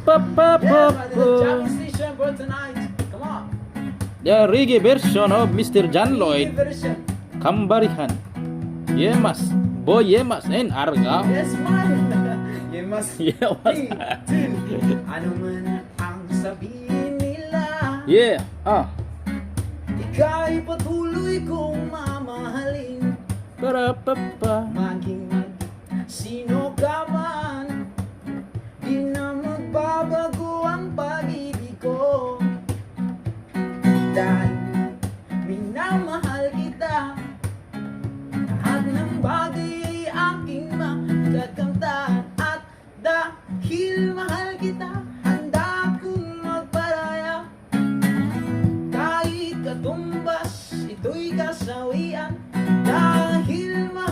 Yeah, the Japanese station for tonight. Come on. The reggae version of Mr. John Lloyd Version. Kambarihan. Yemas, boy Yemas and Arga. Yes, man. You must Yemas. Ano man ang sabihin nila, Yeah, ika'y patuloy kong mamahalin. para papa. Maging sino ka man, di na magbabago ang pag-ibig ko. Dahil minamahal kita, lahat ng bagay ay aking makakamtan. At dahil mahal kita, handa akong magparaya. Kahit katumbas, ito'y kasawian. Dahil mahal